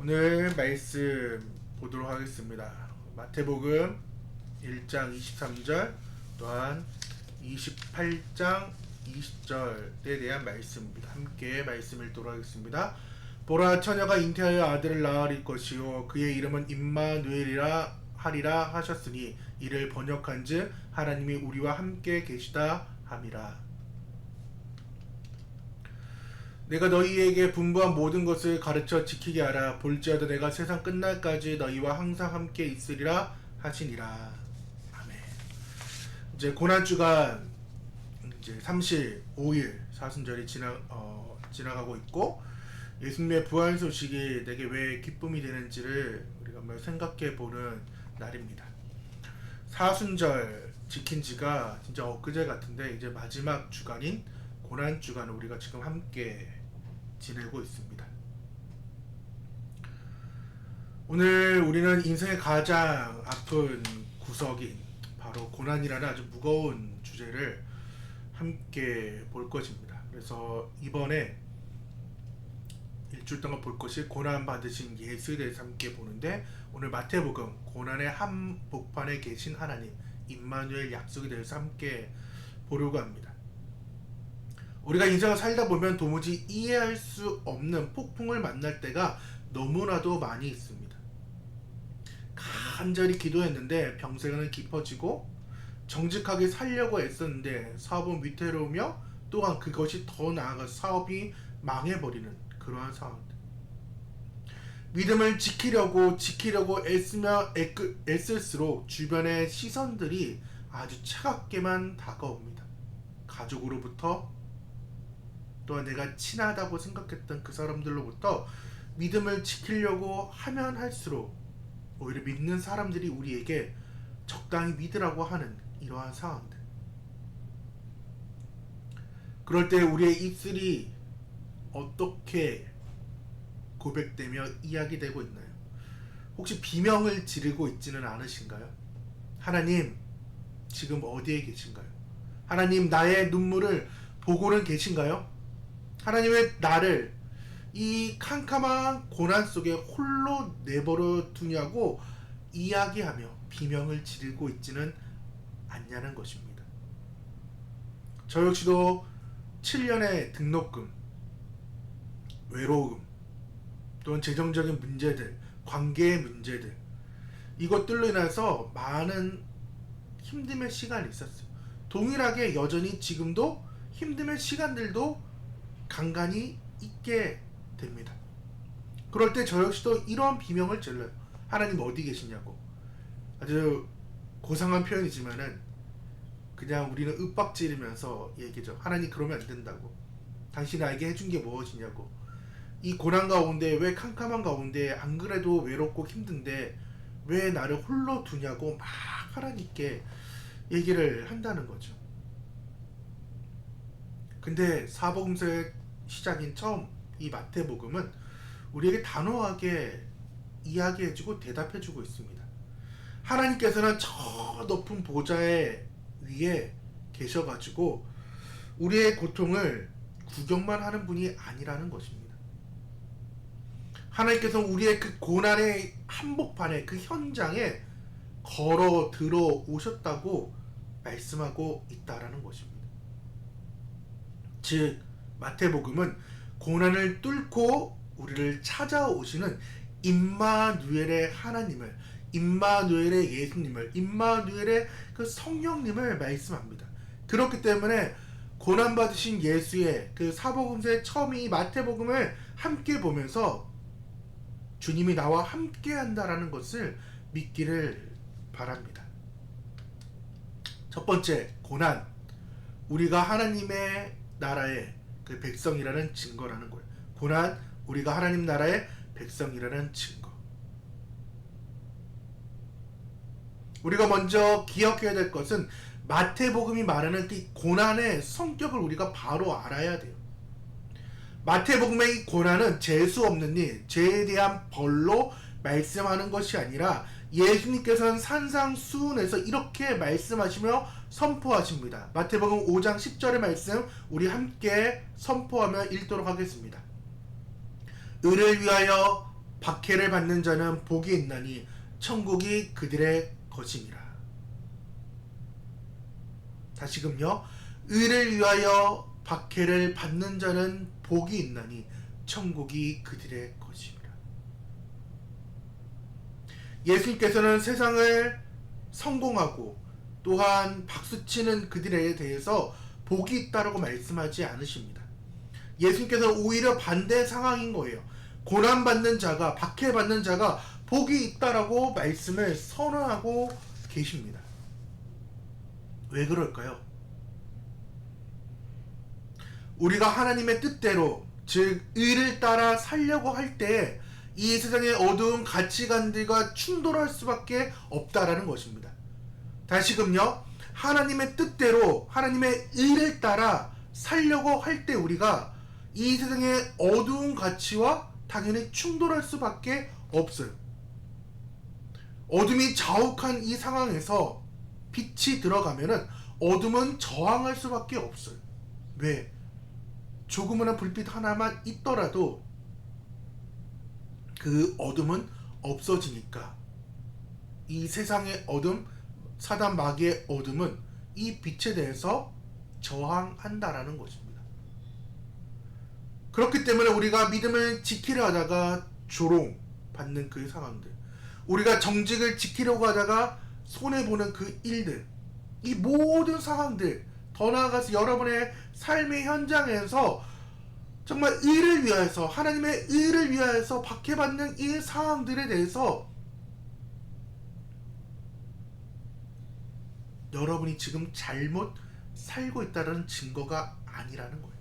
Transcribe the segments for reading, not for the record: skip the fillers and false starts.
오늘 말씀 보도록 하겠습니다. 마태복음 1장 23절 또한 28장 20절에 대한 말씀입니다. 함께 말씀 읽도록 하겠습니다. 보라, 처녀가 잉태하여 아들을 낳을 것이요 그의 이름은 임마누엘이라 하리라 하셨으니 이를 번역한즉 하나님이 우리와 함께 계시다 함이라. 내가 너희에게 분부한 모든 것을 가르쳐 지키게 하라. 볼지어다 내가 세상 끝날까지 너희와 항상 함께 있으리라 하시니라. 아멘. 이제 고난주가 이제 35일 사순절이 지나가고 있고, 예수님의 부활 소식이 내게 왜 기쁨이 되는지를 우리가 한번 생각해 보는 날입니다. 사순절 지킨 지가 진짜 엊그제 같은데 이제 마지막 주간인 고난주간을 우리가 지금 함께 지내고 있습니다. 오늘 우리는 인생의 가장 아픈 구석인 바로 고난이라는 아주 무거운 주제를 함께 볼 것입니다. 그래서 이번에 일주일 동안 볼 것이 고난 받으신 예수에 대해서 함께 보는데, 오늘 마태복음 고난의 한복판에 계신 하나님 임마누엘 약속에 대해서 함께 보려고 합니다. 우리가 인생을 살다 보면 도무지 이해할 수 없는 폭풍을 만날 때가 너무나도 많이 있습니다. 간절히 기도했는데 병세는 깊어지고, 정직하게 살려고 애썼는데 사업은 위태로우며, 또한 그것이 더 나아가 사업이 망해버리는 그러한 상황들. 믿음을 지키려고 애쓸수록 주변의 시선들이 아주 차갑게만 다가옵니다. 가족으로부터, 또한 내가 친하다고 생각했던 그 사람들로부터 믿음을 지키려고 하면 할수록 오히려 믿는 사람들이 우리에게 적당히 믿으라고 하는 이러한 상황들. 그럴 때 우리의 입술이 어떻게 고백되며 이야기되고 있나요? 혹시 비명을 지르고 있지는 않으신가요? 하나님, 지금 어디에 계신가요? 하나님, 나의 눈물을 보고는 계신가요? 하나님, 왜 나를 이 캄캄한 고난 속에 홀로 내버려 두냐고 이야기하며 비명을 지르고 있지는 않냐는 것입니다. 저 역시도 7년의 등록금, 외로움, 또는 재정적인 문제들, 관계의 문제들, 이것들로 인해서 많은 힘듦의 시간이 있었어요. 동일하게 여전히 지금도 힘듦의 시간들도 간간히 있게 됩니다. 그럴 때 저 역시도 이러한 비명을 질러요. 하나님 어디 계시냐고. 아주 고상한 표현이지만은 그냥 우리는 윽박지르면서 얘기죠. 하나님, 그러면 안 된다고. 당신 나에게 해준 게 무엇이냐고. 이 고난 가운데, 왜 캄캄한 가운데 안 그래도 외롭고 힘든데 왜 나를 홀로 두냐고 막 하나님께 얘기를 한다는 거죠. 근데 사복음서의 시작인 처음 이 마태복음은 우리에게 단호하게 이야기해주고 대답해주고 있습니다. 하나님께서는 저 높은 보좌에 위에 계셔가지고 우리의 고통을 구경만 하는 분이 아니라는 것입니다. 하나님께서는 우리의 그 고난의 한복판에, 그 현장에 걸어 들어오셨다고 말씀하고 있다라는 것입니다. 즉, 마태복음은 고난을 뚫고 우리를 찾아오시는 임마누엘의 하나님을, 임마누엘의 예수님을, 임마누엘의 그 성령님을 말씀합니다. 그렇기 때문에 고난받으신 예수의 그 사복음서의 처음이 마태복음을 함께 보면서 주님이 나와 함께 한다라는 것을 믿기를 바랍니다. 첫 번째, 고난. 우리가 하나님의 나라의 그 백성이라는 증거라는 거예요. 고난, 우리가 하나님 나라의 백성이라는 증거. 우리가 먼저 기억해야 될 것은 마태복음이 말하는 그 고난의 성격을 우리가 바로 알아야 돼요. 마태복음의 이 고난은 재수 없는 일, 죄에 대한 벌로 말씀하는 것이 아니라 예수님께서는 산상수훈에서 이렇게 말씀하시며 선포하십니다. 마태복음 5장 10절의 말씀 우리 함께 선포하며 읽도록 하겠습니다. 의를 위하여 박해를 받는 자는 복이 있나니 천국이 그들의 것이니라. 다시금요. 의를 위하여 박해를 받는 자는 복이 있나니 천국이 그들의 것이니라. 예수님께서는 세상을 성공하고 또한 박수치는 그들에 대해서 복이 있다라고 말씀하지 않으십니다. 예수님께서는 오히려 반대 상황인 거예요. 고난받는 자가, 박해받는 자가 복이 있다라고 말씀을 선언하고 계십니다. 왜 그럴까요? 우리가 하나님의 뜻대로, 즉 의를 따라 살려고 할 때 이 세상의 어두운 가치관들과 충돌할 수밖에 없다라는 것입니다. 다시금요. 하나님의 뜻대로 하나님의 의를 따라 살려고 할 때 우리가 이 세상의 어두운 가치와 당연히 충돌할 수밖에 없어요. 어둠이 자욱한 이 상황에서 빛이 들어가면은 어둠은 저항할 수밖에 없어요. 왜? 조그마한 불빛 하나만 있더라도 그 어둠은 없어지니까. 이 세상의 어둠, 사단 마귀의 어둠은 이 빛에 대해서 저항한다라는 것입니다. 그렇기 때문에 우리가 믿음을 지키려 하다가 조롱받는 그 상황들, 우리가 정직을 지키려고 하다가 손해보는 그 일들, 이 모든 상황들, 더 나아가서 여러분의 삶의 현장에서 정말 의를 위하여서, 하나님의 의를 위하여서 박해받는 이 상황들에 대해서 여러분이 지금 잘못 살고 있다는 증거가 아니라는 거예요.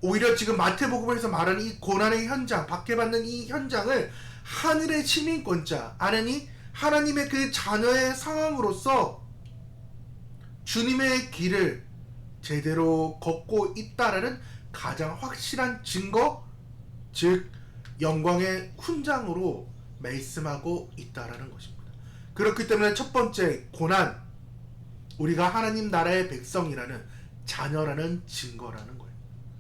오히려 지금 마태복음에서 말하는 이 고난의 현장, 박해받는 이 현장을 하늘의 시민권자, 아니 하나님의 그 자녀의 상황으로서 주님의 길을 제대로 걷고 있다라는 가장 확실한 증거, 즉 영광의 훈장으로 말씀하고 있다라는 것입니다. 그렇기 때문에 첫 번째 고난, 우리가 하나님 나라의 백성이라는 자녀라는 증거라는 거예요.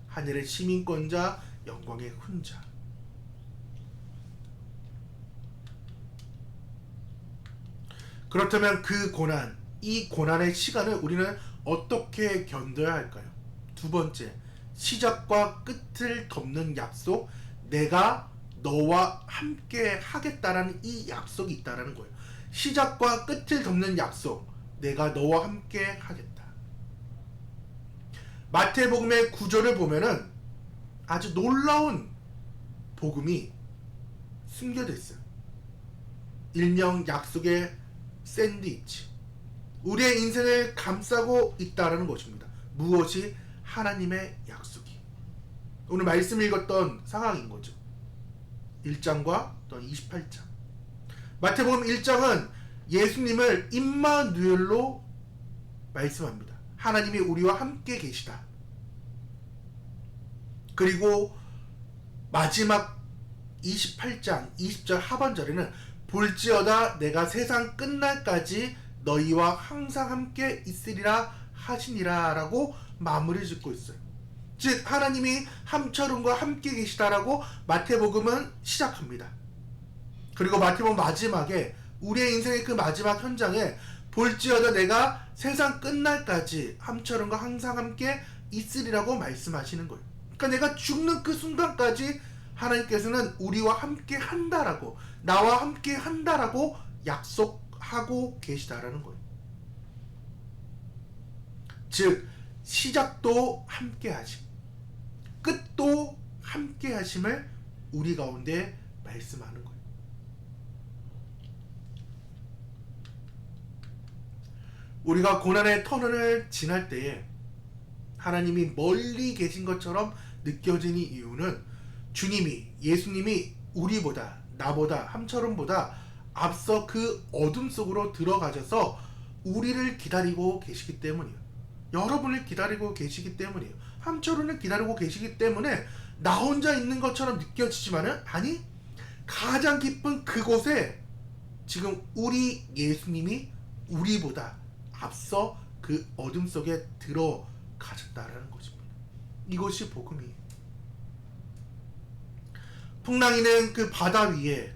하늘의 시민권자, 영광의 훈자. 그렇다면 그 고난, 이 고난의 시간을 우리는 어떻게 견뎌야 할까요? 두 번째, 시작과 끝을 덮는 약속, 내가 너와 함께 하겠다라는 이 약속이 있다라는 거예요. 시작과 끝을 덮는 약속, 내가 너와 함께 하겠다. 마태복음의 구절을 보면은 아주 놀라운 복음이 숨겨져 있어요. 일명 약속의 샌드위치. 우리의 인생을 감싸고 있다라는 것입니다. 무엇이? 하나님의 약속이. 오늘 말씀 읽었던 상황인 거죠. 1장과 또 28장. 마태복음 1장은 예수님을 임마누엘로 말씀합니다. 하나님이 우리와 함께 계시다. 그리고 마지막 28장 20절 하반절에는 볼지어다 내가 세상 끝날까지 너희와 항상 함께 있으리라 하시니라 라고 마무리 짓고 있어요. 즉 하나님이 함철은과 함께 계시다라고 마태복음은 시작합니다. 그리고 마태복음 마지막에 우리의 인생의 그 마지막 현장에 볼지어다 내가 세상 끝날까지 함철은과 항상 함께 있으리라고 말씀하시는 거예요. 그러니까 내가 죽는 그 순간까지 하나님께서는 우리와 함께 한다라고, 나와 함께 한다라고 약속하고 계시다라는 거예요. 즉 시작도 함께 하심, 끝도 함께 하심을 우리 가운데 말씀하는 거예요. 우리가 고난의 터널을 지날 때에 하나님이 멀리 계신 것처럼 느껴지는 이유는 주님이, 예수님이 우리보다, 나보다, 함철원보다 앞서 그 어둠 속으로 들어가셔서 우리를 기다리고 계시기 때문이에요. 여러분을 기다리고 계시기 때문이에요. 함철원을 기다리고 계시기 때문에 나 혼자 있는 것처럼 느껴지지만은 아니, 가장 깊은 그곳에 지금 우리 예수님이 우리보다 앞서 그 어둠 속에 들어가셨다라는 것입니다. 이것이 복음이에요. 풍랑이는 그 바다 위에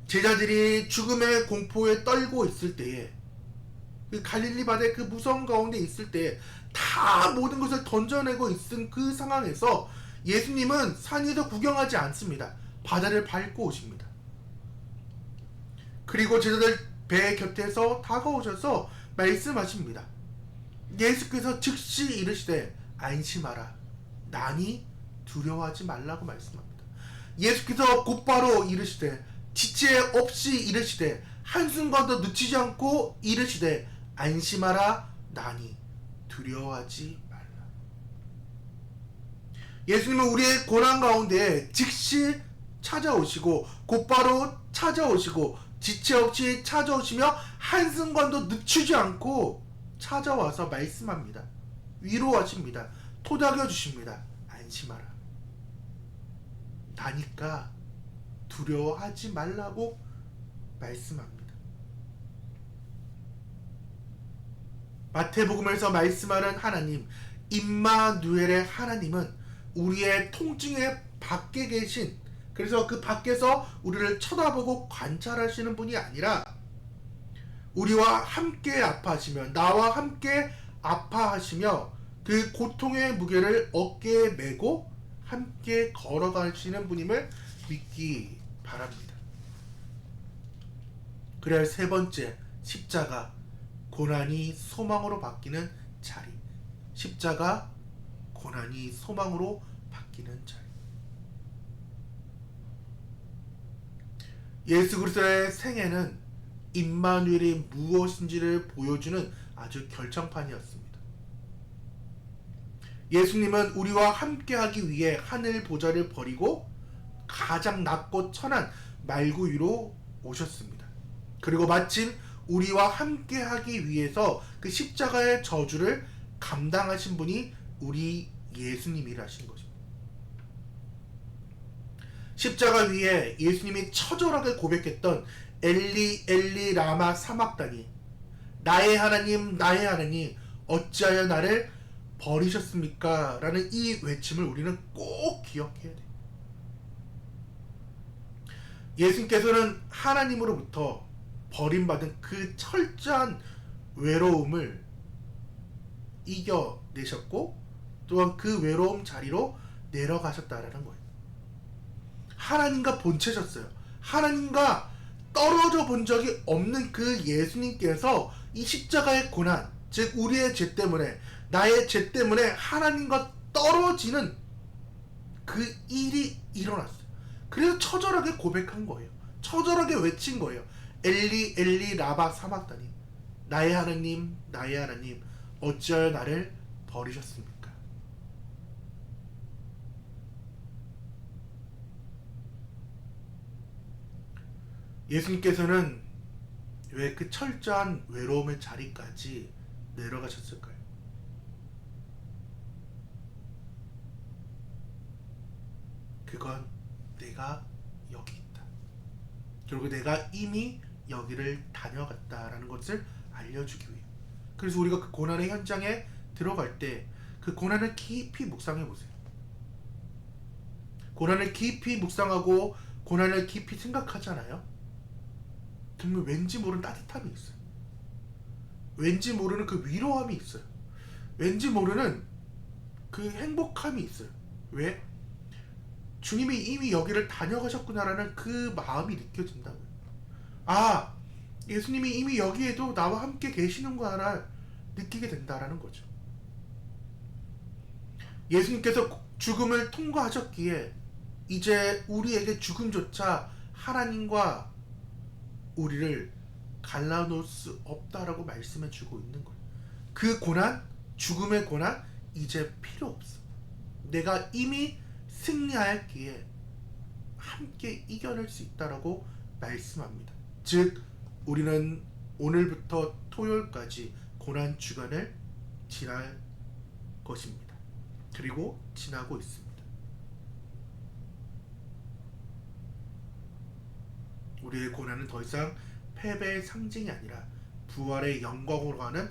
제자들이 죽음의 공포에 떨고 있을 때에, 그 갈릴리 바다의 그 무서운 가운데 있을 때에 다 모든 것을 던져내고 있은 그 상황에서 예수님은 산에서 구경하지 않습니다. 바다를 밟고 오십니다. 그리고 제자들 배 곁에서 다가오셔서 말씀하십니다. 예수께서 즉시 이르시되 안심하라, 나니 두려워하지 말라고 말씀합니다. 예수께서 곧바로 이르시되 지체 없이 이르시되 한순간도 늦추지 않고 이르시되 안심하라, 나니 두려워하지 말라. 예수님은 우리의 고난 가운데 즉시 찾아오시고 곧바로 찾아오시고 지체 없이 찾아오시며 한순간도 늦추지 않고 찾아와서 말씀합니다. 위로하십니다. 토닥여 주십니다. 안심하라, 나니까 두려워하지 말라고 말씀합니다. 마태복음에서 말씀하는 하나님, 임마누엘의 하나님은 우리의 통증의 밖에 계신, 그래서 그 밖에서 우리를 쳐다보고 관찰하시는 분이 아니라 우리와 함께 아파하시며 나와 함께 아파하시며 그 고통의 무게를 어깨에 메고 함께 걸어가시는 분임을 믿기 바랍니다. 그래야 세 번째, 십자가, 고난이 소망으로 바뀌는 자리. 십자가, 고난이 소망으로 바뀌는 자리. 예수 그리스도의 생애는 임마누엘이 무엇인지를 보여주는 아주 결정판이었습니다. 예수님은 우리와 함께하기 위해 하늘 보좌를 버리고 가장 낮고 천한 말구 위로 오셨습니다. 그리고 마침 우리와 함께하기 위해서 그 십자가의 저주를 감당하신 분이 우리 예수님이라신 것입니다. 십자가 위에 예수님이 처절하게 고백했던 엘리 엘리 라마 사막다니, 나의 하나님 나의 하나님 어찌하여 나를 버리셨습니까? 라는 이 외침을 우리는 꼭 기억해야 돼요. 예수님께서는 하나님으로부터 버림받은 그 철저한 외로움을 이겨내셨고 또한 그 외로움 자리로 내려가셨다라는 거예요. 하나님과 본체셨어요. 하나님과 떨어져 본 적이 없는 그 예수님께서 이 십자가의 고난, 즉 우리의 죄 때문에, 나의 죄 때문에 하나님과 떨어지는 그 일이 일어났어요. 그래서 처절하게 고백한 거예요. 처절하게 외친 거예요. 엘리 엘리 라바 사막다니, 나의 하나님 나의 하나님 어찌하여 나를 버리셨습니까? 예수님께서는 왜 그 철저한 외로움의 자리까지 내려가셨을까요? 그건 내가 여기 있다, 그리고 내가 이미 여기를 다녀갔다라는 것을 알려주기 위해. 그래서 우리가 그 고난의 현장에 들어갈 때 그 고난을 깊이 묵상해 보세요. 고난을 깊이 묵상하고 고난을 깊이 생각하잖아요. 그러면 왠지 모르는 따뜻함이 있어요. 왠지 모르는 그 위로함이 있어요. 왠지 모르는 그 행복함이 있어요. 왜? 주님이 이미 여기를 다녀가셨구나라는 그 마음이 느껴진다고요. 아, 예수님이 이미 여기에도 나와 함께 계시는구나를 느끼게 된다라는 거죠. 예수님께서 죽음을 통과하셨기에 이제 우리에게 죽음조차 하나님과 우리를 갈라놓을 수 없다라고 말씀해 주고 있는 거예요. 그 고난, 죽음의 고난 이제 필요 없어. 내가 이미 승리하였기에 함께 이겨낼 수 있다라고 말씀합니다. 즉 우리는 오늘부터 토요일까지 고난 주간을 지날 것입니다. 그리고 지나고 있습니다. 우리의 고난은 더 이상 패배의 상징이 아니라 부활의 영광으로 가는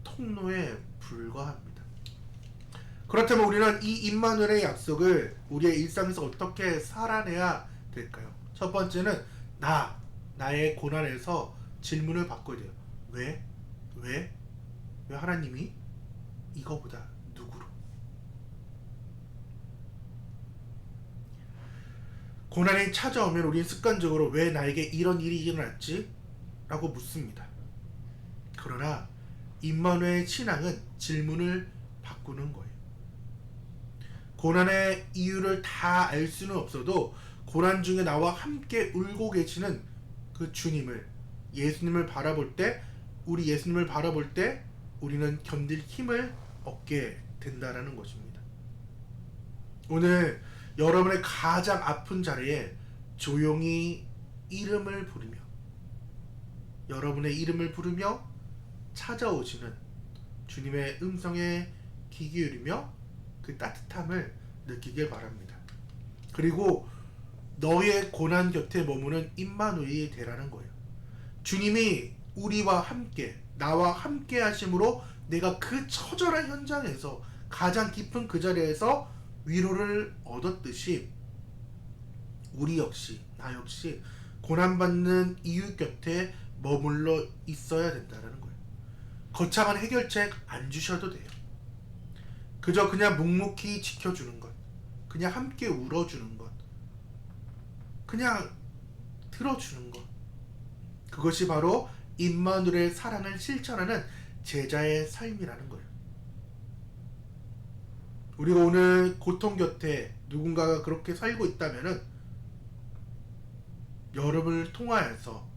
통로에 불과합니다. 그렇다면 우리는 이 임마누엘의 약속을 우리의 일상에서 어떻게 살아내야 될까요? 첫 번째는 나의 고난에서 질문을 바꿔야 돼요. 왜? 왜? 왜 하나님이 이거보다 누구로? 고난이 찾아오면 우리는 습관적으로 왜 나에게 이런 일이 일어났지? 라고 묻습니다. 그러나 임마누엘 신앙은 질문을 바꾸는 거예요. 고난의 이유를 다 알 수는 없어도 고난 중에 나와 함께 울고 계시는 그 주님을, 예수님을 바라볼 때, 우리 예수님을 바라볼 때 우리는 견딜 힘을 얻게 된다라는 것입니다. 오늘 여러분의 가장 아픈 자리에 조용히 이름을 부르며, 여러분의 이름을 부르며 찾아오시는 주님의 음성에 귀 기울이며 그 따뜻함을 느끼길 바랍니다. 그리고 너의 고난 곁에 머무는 임마누엘이 되라는 거예요. 주님이 우리와 함께, 나와 함께 하심으로 내가 그 처절한 현장에서, 가장 깊은 그 자리에서 위로를 얻었듯이 우리 역시, 나 역시 고난받는 이웃 곁에 머물러 있어야 된다는 거예요. 거창한 해결책 안 주셔도 돼요. 그저 그냥 묵묵히 지켜주는 것, 그냥 함께 울어주는 것, 그냥 들어주는 것, 그것이 바로 임마누엘의 사랑을 실천하는 제자의 삶이라는 거예요. 우리가 오늘 고통 곁에 누군가가 그렇게 살고 있다면은 여러분을 통하여서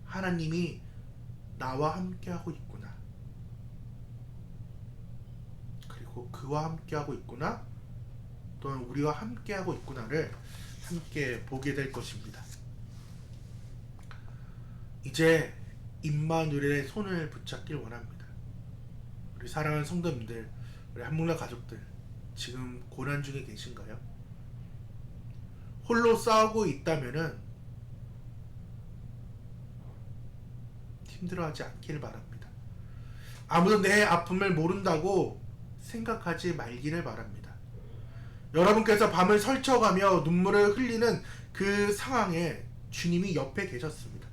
하나님이 나와 함께하고 있구나, 그리고 그와 함께하고 있구나, 또는 우리와 함께하고 있구나를 함께 보게 될 것입니다. 이제 임마누엘의 손을 붙잡길 원합니다. 우리 사랑하는 성도님들, 우리 한목라 가족들, 지금 고난 중에 계신가요? 홀로 싸우고 있다면은 힘들어하지 않기를 바랍니다. 아무도 내 아픔을 모른다고 생각하지 말기를 바랍니다. 여러분께서 밤을 설쳐가며 눈물을 흘리는 그 상황에 주님이 옆에 계셨습니다.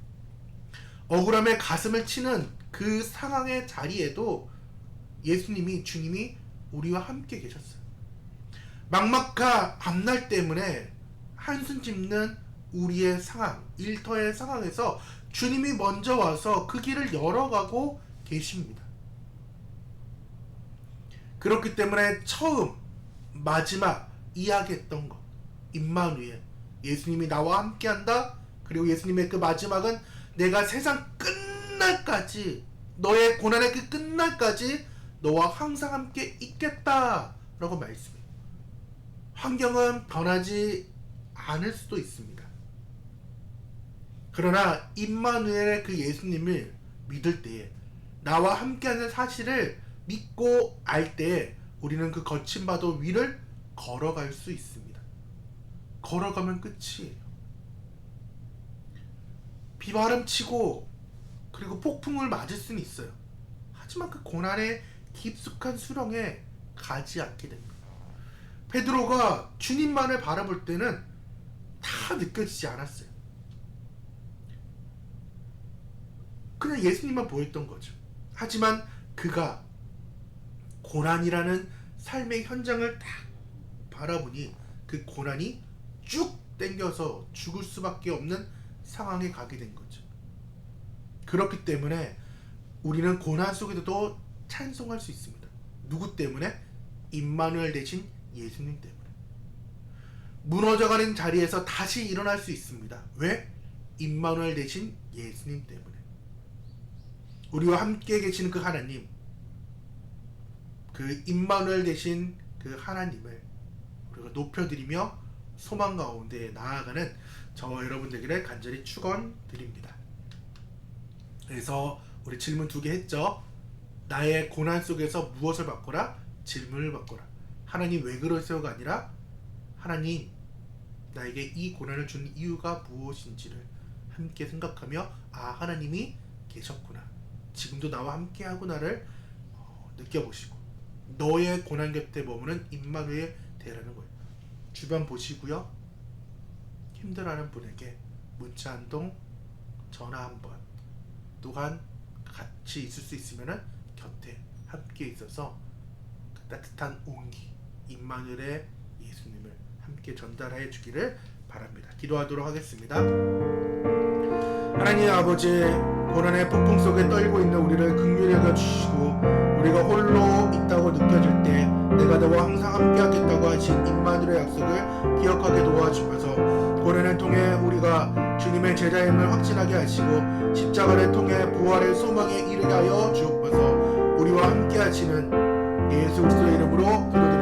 억울함에 가슴을 치는 그 상황의 자리에도 예수님이, 주님이 우리와 함께 계셨어요. 막막한 앞날 때문에 한숨 짓는 우리의 상황, 일터의 상황에서 주님이 먼저 와서 그 길을 열어가고 계십니다. 그렇기 때문에 처음, 마지막 이야기했던 것, 임마누엘, 예수님이 나와 함께한다. 그리고 예수님의 그 마지막은 내가 세상 끝날까지, 너의 고난의 그 끝날까지 너와 항상 함께 있겠다 라고 말씀해요. 환경은 변하지 않을 수도 있습니다. 그러나 임마누엘의 그 예수님을 믿을 때에, 나와 함께하는 사실을 믿고 알 때에 우리는 그 거친 바도 위를 걸어갈 수 있습니다. 걸어가면 끝이에요. 비바람치고 그리고 폭풍을 맞을 수는 있어요. 하지만 그 고난의 깊숙한 수렁에 가지 않게 됩니다. 베드로가 주님만을 바라볼 때는 다 느껴지지 않았어요. 그냥 예수님만 보였던 거죠. 하지만 그가 고난이라는 삶의 현장을 딱 바라보니 그 고난이 쭉 땡겨서 죽을 수밖에 없는 상황에 가게 된 거죠. 그렇기 때문에 우리는 고난 속에서도 찬송할 수 있습니다. 누구 때문에? 임마누엘 대신 예수님 때문에. 무너져가는 자리에서 다시 일어날 수 있습니다. 왜? 임마누엘 대신 예수님 때문에. 우리와 함께 계시는 그 하나님, 그 임마누엘 대신 그 하나님을 우리가 높여드리며 소망 가운데 나아가는 저와 여러분들에게 간절히 축원드립니다. 그래서 우리 질문 2개 했죠. 나의 고난 속에서 무엇을 바꿔라? 질문을 바꿔라. 하나님 왜 그러세요가 아니라 하나님 나에게 이 고난을 준 이유가 무엇인지를 함께 생각하며 하나님이 계셨구나, 지금도 나와 함께 하구나를 느껴보시고, 너의 고난 곁에 머무는 임마누엘 대라는 거예요. 주변 보시고요. 힘들어하는 분에게 문자 한 통, 전화 한 번, 또한 같이 있을 수 있으면 곁에 함께 있어서 그 따뜻한 온기, 임마누엘의 예수님을 함께 전달해 주기를 바랍니다. 기도하도록 하겠습니다. 하나님 아버지, 고난의 폭풍 속에 떨고 있는 우리를 긍휼히 여겨주시고 우리가 홀로 있다고 느껴질 때 내가 너와 항상 함께 하겠다고 하신 임마누엘의 약속을 기억하게 도와주셔서 고난을 통해 우리가 주님의 제자임을 확신하게 하시고 십자가를 통해 부활의 소망에 이르게 하여 주옵소서. 우리와 함께 하시는 예수 그리스도의 이름으로 기도드립니다.